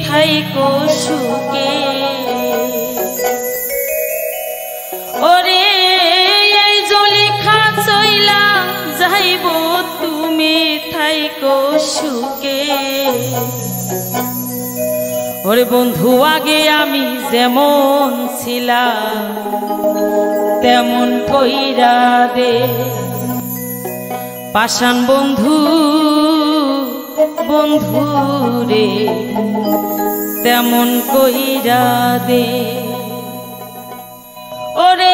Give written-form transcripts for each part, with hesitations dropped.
থাইকো সুখে। ওরে এই জলিখা চইলা যাইব তুমি থাইকো সুখে। ওরে বন্ধু আগে আমি যেমন ছিলাম তেমন কইরা দে, পাষাণ বন্ধু বন্ধু রে তেমন কইরা দে। ওরে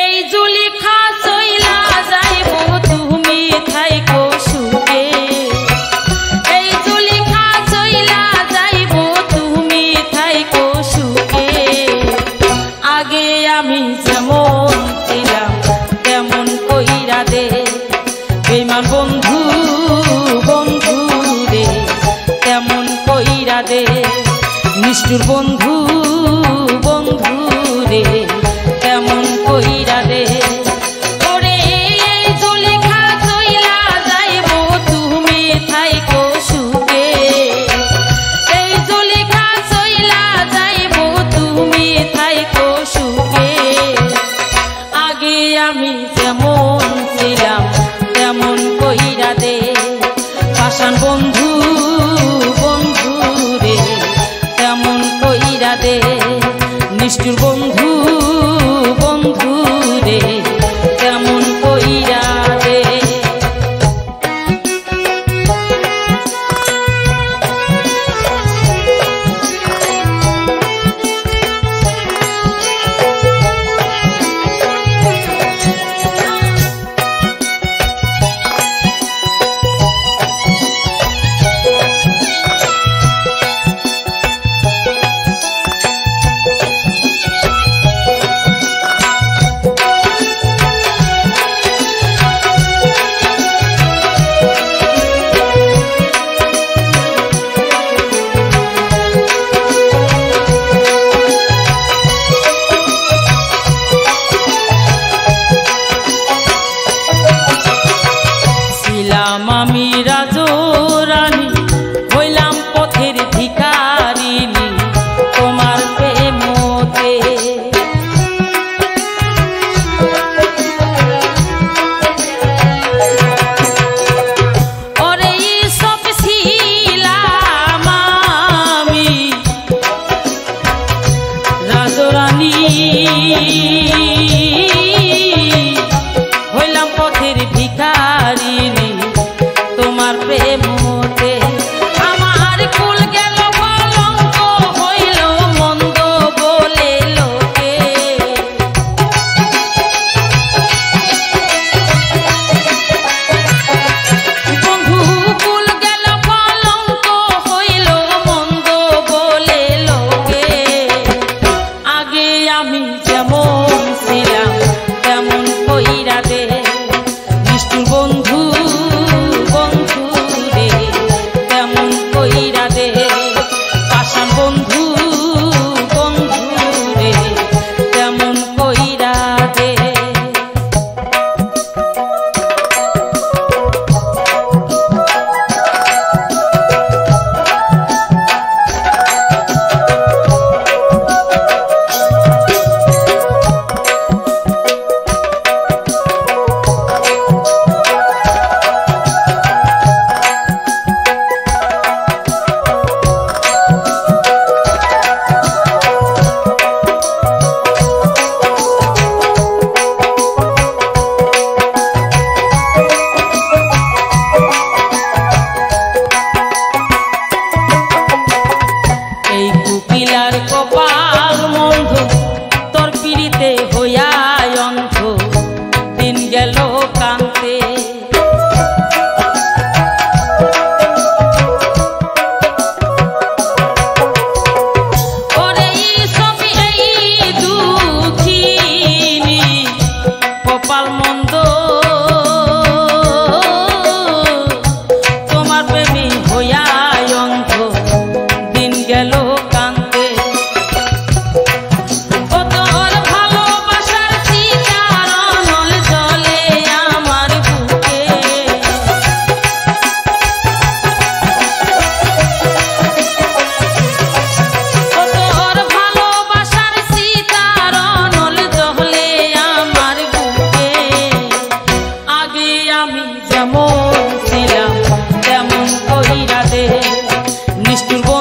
এই জলিখা চইলা যাইব তুমি থাইকো সুখে। এই জলিখা চইলা যাইব তুমি থাইকো সুখে। আগে আমি যেমন ছিলাম তেমন কইরা দে, বেঈমান বন্ধু বন্ধু রে তেমন কইরা দে। নিষ্ঠুর বন্ধু বন্ধু রে তেমন কইরা দে। ওরে এই জলিখা চইলা যাইব তুমি থাইকো সুখে। এই জলিখা চইলা যাইব তুমি থাইকো সুখে। আগে আমি যেমন ছিলাম তেমন কইরা দে, পাষাণ বন্ধু বন্ধু রে তেমন কইরা দে। নিষ্ঠুর বন্ধু বন্ধু রে তেমন কইরা দে।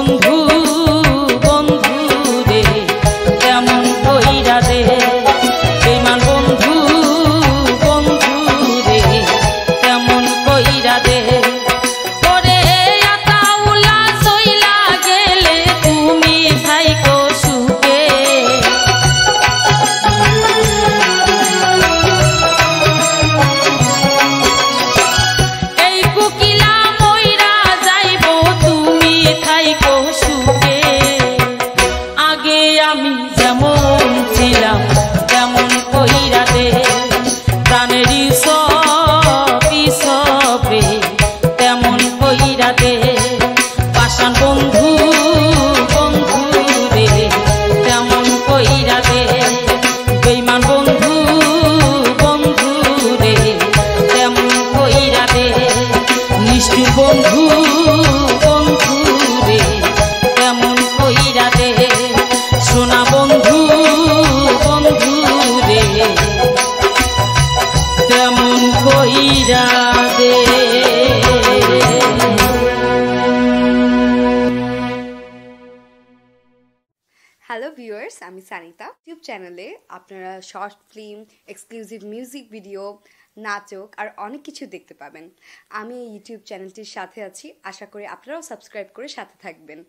বন্ধু বন্ধু রে কেমন কইরা দে বেঈমান বন্ধু বন্ধু রে কেমন কইরা দে ওরে আতাউলা সইলা গেলে তুমি থাইকো সুখে এই কোকিলা মইরা যাইবো তুমি থাইকো সুখে আগে আমি যেমন ছিলাম তেমন কইরা দে প্রাণেরই সবে তেমন কইরা দে পাষাণ বন্ধু বন্ধু রে তেমন কইরা দে বেঈমান বন্ধু বন্ধু রে তেমন কইরা দে নিষ্ঠুর বন্ধু বন্ধু রে তেমন কইরা দে সোনা বন্ধু বন্ধু রে তেমন কইরা দে। হ্যালো ভিউয়ার্স, আমি সানিতা। ইউটিউব চ্যানেলে আপনারা short film, exclusive music video, নাটক আর অনেক কিছু দেখতে পাবেন। আমি এই ইউটিউব চ্যানেলটির সাথে আছি, আশা করি আপনারাও সাবস্ক্রাইব করে সাথে থাকবেন।